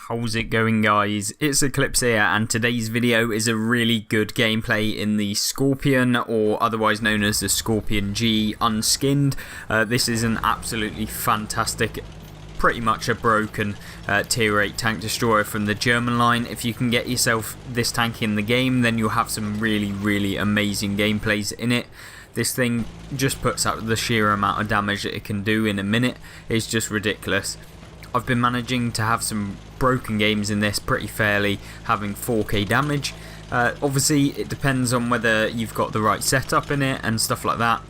How's it going, guys? It's Eclipse here, and today's video is a really good gameplay in the Skorpion, or otherwise known as the Skorpion G unskinned. This is an absolutely fantastic, pretty much a broken tier 8 tank destroyer from the German line. If you can get yourself this tank in the game, then you'll have some really amazing gameplays in it. This thing just puts out the sheer amount of damage that it can do in a minute. It's just ridiculous. I've been managing to have some broken games in this pretty fairly, having 4k damage. Obviously it depends on whether you've got the right setup in it and stuff like that.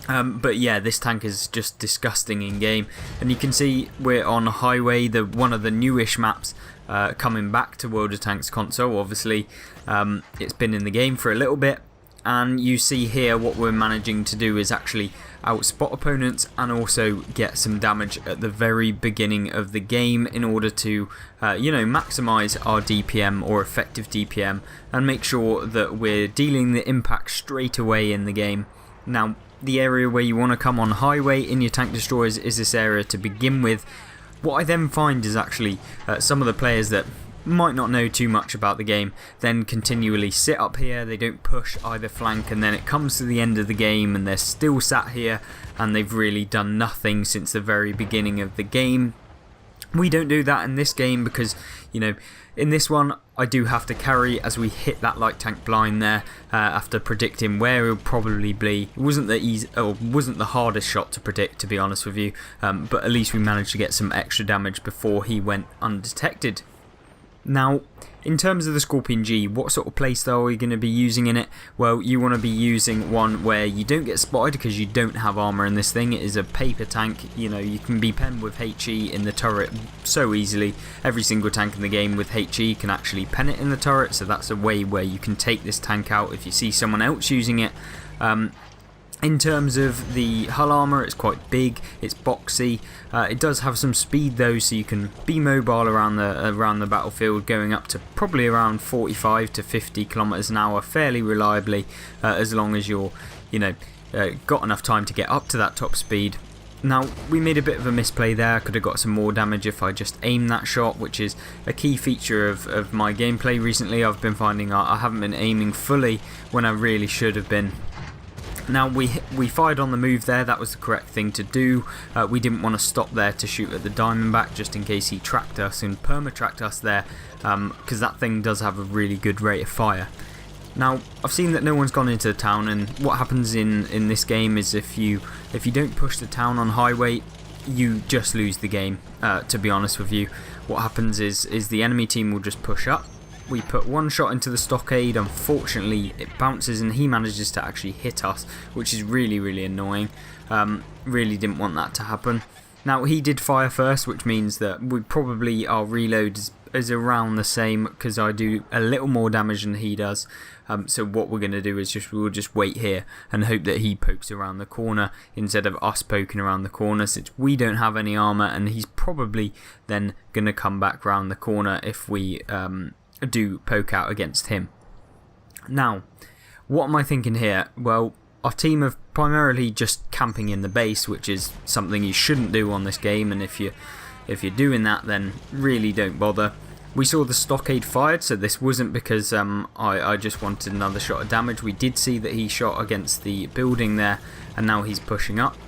But yeah, this tank is just disgusting in game, and you can see we're on Highway, one of the newish maps coming back to World of Tanks console. Obviously it's been in the game for a little bit, and you see here what we're managing to do is actually outspot opponents and also get some damage at the very beginning of the game in order to maximize our DPM, or effective DPM, and make sure that we're dealing the impact straight away in the game. Now, the area where you want to come on Highway in your tank destroyers is this area to begin with. What I then find is actually some of the players that might not know too much about the game then continually sit up here. They don't push either flank, and then it comes to the end of the game and they're still sat here and they've really done nothing since the very beginning of the game. We don't do that in this game because, in this one I do have to carry as we hit that light tank blind there after predicting where it would probably be. It wasn't the hardest shot to predict, to be honest with you, but at least we managed to get some extra damage before he went undetected. Now, in terms of the Skorpion G, what sort of playstyle are you going to be using in it? Well, you want to be using one where you don't get spotted because you don't have armour in this thing. It is a paper tank. You can be penned with HE in the turret so easily. Every single tank in the game with HE can actually pen it in the turret, so that's a way where you can take this tank out if you see someone else using it. In terms of the hull armour, it's quite big, it's boxy. It does have some speed though, so you can be mobile around the battlefield, going up to probably around 45 to 50 kilometers an hour fairly reliably, as long as you're got enough time to get up to that top speed. Now, we made a bit of a misplay there. I could have got some more damage if I just aimed that shot, which is a key feature of my gameplay recently. I've been finding I haven't been aiming fully when I really should have been. Now, we fired on the move there. That was the correct thing to do. We didn't want to stop there to shoot at the Diamondback just in case he tracked us and perma-tracked us there, because that thing does have a really good rate of fire. Now, I've seen that no one's gone into the town, and what happens in this game is if you don't push the town on Highway, you just lose the game, to be honest with you. What happens is the enemy team will just push up. We put one shot into the stockade. Unfortunately it bounces and he manages to actually hit us, which is really annoying. Really didn't want that to happen. Now, he did fire first, which means that our reload is around the same, because I do a little more damage than he does. So what we're going to do is we'll just wait here and hope that he pokes around the corner instead of us poking around the corner, since we don't have any armour, and he's probably then going to come back round the corner if we do poke out against him. Now, what am I thinking here? Well, our team are primarily just camping in the base, which is something you shouldn't do on this game, and if you're doing that, then really don't bother. We saw the stockade fired, so this wasn't because I just wanted another shot of damage. We did see that he shot against the building there, and now he's pushing up.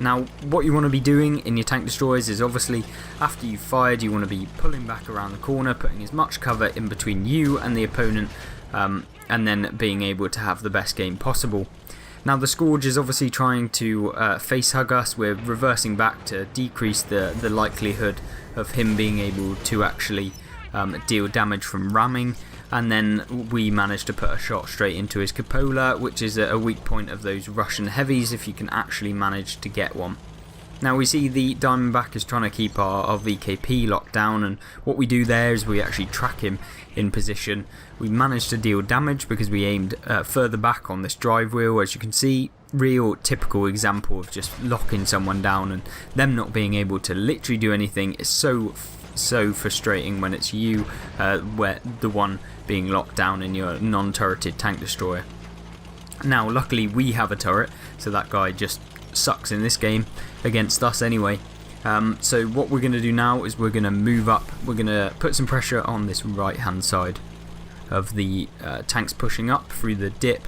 Now, what you want to be doing in your tank destroyers is, obviously, after you've fired, you want to be pulling back around the corner, putting as much cover in between you and the opponent, and then being able to have the best game possible. Now, the Scourge is obviously trying to face hug us. We're reversing back to decrease the likelihood of him being able to actually deal damage from ramming. And then we managed to put a shot straight into his cupola, which is a weak point of those Russian heavies if you can actually manage to get one. Now, we see the Diamondback is trying to keep our VKP locked down, and what we do there is we actually track him in position. We managed to deal damage because we aimed further back on this drive wheel. As you can see, real typical example of just locking someone down and them not being able to literally do anything. Is so frustrating when it's you where the one being locked down in your non-turreted tank destroyer. Now, luckily we have a turret, so that guy just sucks in this game against us anyway. So what we're going to do now is we're going to move up. We're going to put some pressure on this right hand side of the tanks pushing up through the dip.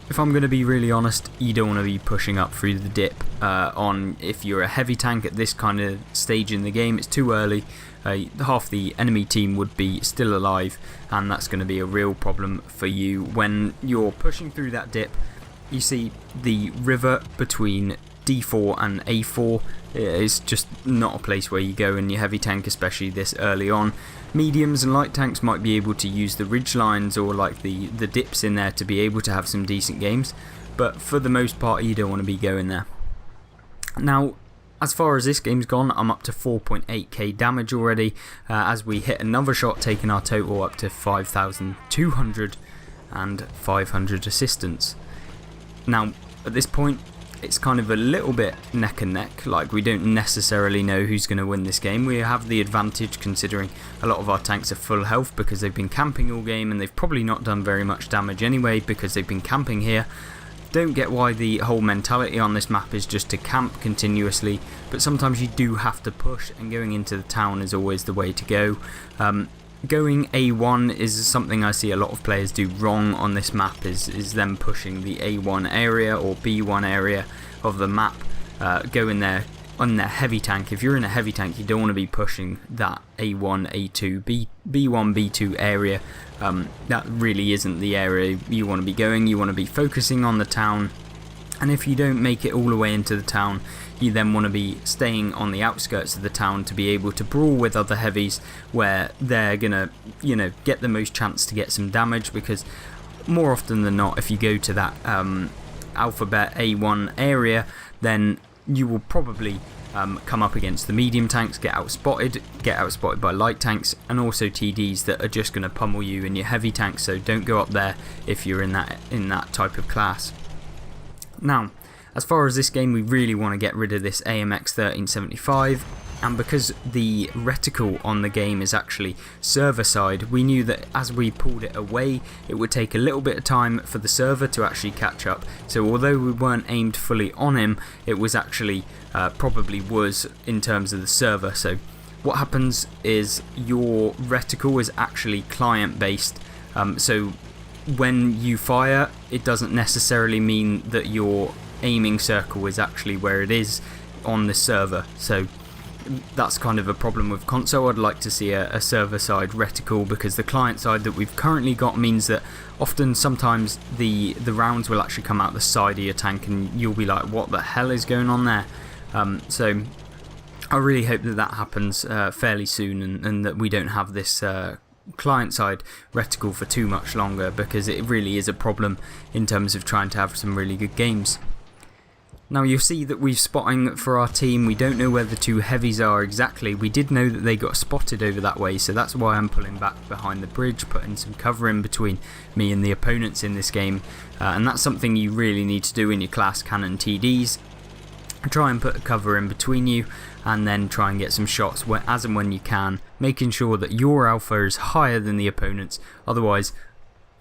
If I'm going to be really honest, you don't want to be pushing up through the dip if you're a heavy tank at this kind of stage in the game. It's too early. Half the enemy team would be still alive, and that's going to be a real problem for you when you're pushing through that dip. You see the river between D4 and A4 is just not a place where you go in your heavy tank, especially this early on. Mediums and light tanks might be able to use the ridge lines or like the dips in there to be able to have some decent games, but for the most part you don't want to be going there. Now, as far as this game's gone, I'm up to 4.8k damage already, as we hit another shot, taking our total up to 5,200 and 500 assistance. Now, at this point, it's kind of a little bit neck and neck. Like, we don't necessarily know who's going to win this game. We have the advantage considering a lot of our tanks are full health because they've been camping all game, and they've probably not done very much damage anyway because they've been camping here. Don't get why the whole mentality on this map is just to camp continuously, but sometimes you do have to push, and going into the town is always the way to go. Going A1 is something I see a lot of players do wrong on this map, is them pushing the A1 area or B1 area of the map, going there on their heavy tank. If you're in a heavy tank, you don't want to be pushing that A1, A2, B1, B2 area. That really isn't the area you want to be going. You want to be focusing on the town, and if you don't make it all the way into the town, you then want to be staying on the outskirts of the town to be able to brawl with other heavies where they're gonna, get the most chance to get some damage, because more often than not, if you go to that alphabet A1 area, then you will probably come up against the medium tanks, get outspotted by light tanks, and also TDs that are just going to pummel you in your heavy tanks. So don't go up there if you're in that type of class. Now, as far as this game, we really want to get rid of this AMX 1375, and because the reticle on the game is actually server side, we knew that as we pulled it away, it would take a little bit of time for the server to actually catch up. So although we weren't aimed fully on him, it was actually probably was in terms of the server. So what happens is your reticle is actually client based, so when you fire, it doesn't necessarily mean that your aiming circle is actually where it is on the server. So that's kind of a problem with console. I'd like to see a server side reticle, because the client side that we've currently got means that sometimes the rounds will actually come out the side of your tank and you'll be like, what the hell is going on there? So I really hope that happens fairly soon, and that we don't have this client side reticle for too much longer, because it really is a problem in terms of trying to have some really good games. Now you'll see that we're spotting for our team. We don't know where the two heavies are exactly. We did know that they got spotted over that way, so that's why I'm pulling back behind the bridge, putting some cover in between me and the opponents in this game, and that's something you really need to do in your class cannon TDs. Try and put a cover in between you, and then try and get some shots as and when you can, making sure that your alpha is higher than the opponent's. Otherwise,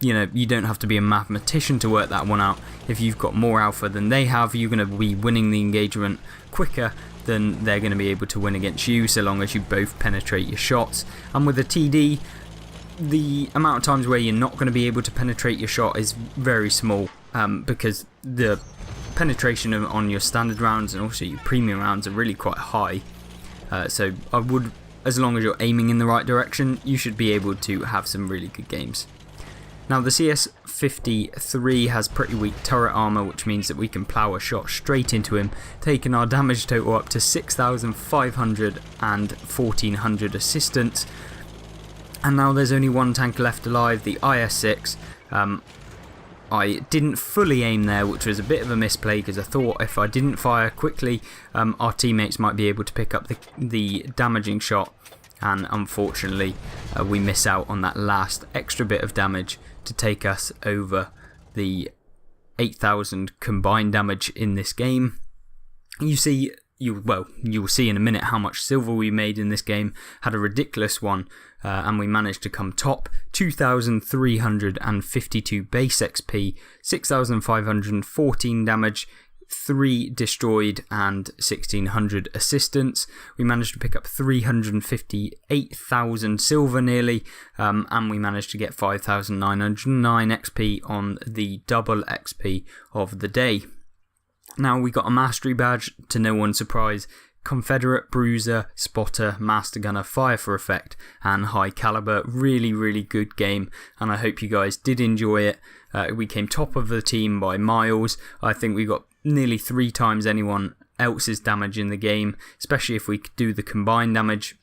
you don't have to be a mathematician to work that one out. If you've got more alpha than they have, you're going to be winning the engagement quicker than they're going to be able to win against you, so long as you both penetrate your shots. And with a TD, the amount of times where you're not going to be able to penetrate your shot is very small, because the penetration on your standard rounds and also your premium rounds are really quite high. So I would, as long as you're aiming in the right direction, you should be able to have some really good games. Now the CS-53 has pretty weak turret armor, which means that we can plow a shot straight into him, taking our damage total up to 6,500 and 1,400 assistance. And now there's only one tank left alive, the IS-6. I didn't fully aim there, which was a bit of a misplay, because I thought if I didn't fire quickly, our teammates might be able to pick up the damaging shot, and unfortunately we miss out on that last extra bit of damage to take us over the 8,000 combined damage in this game. You'll see in a minute how much silver we made in this game. Had a ridiculous one, and we managed to come top. 2,352 base XP, 6,514 damage. 3 destroyed and 1600 assistance. We managed to pick up 358,000 silver nearly, and we managed to get 5,909 XP on the double XP of the day. Now we got a mastery badge, to no one's surprise. Confederate, Bruiser, Spotter, Master Gunner, Fire for Effect, and High Caliber. Really good game, and I hope you guys did enjoy it. We came top of the team by miles. I think we got nearly 3 times anyone else's damage in the game, especially if we could do the combined damage.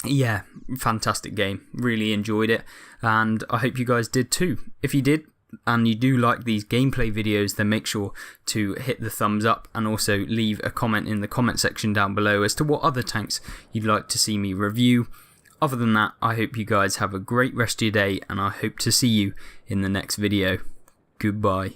Yeah, fantastic game. Really enjoyed it, and I hope you guys did too. If you did, and you do like these gameplay videos, then make sure to hit the thumbs up and also leave a comment in the comment section down below as to what other tanks you'd like to see me review. Other than that, I hope you guys have a great rest of your day, and I hope to see you in the next video. Goodbye.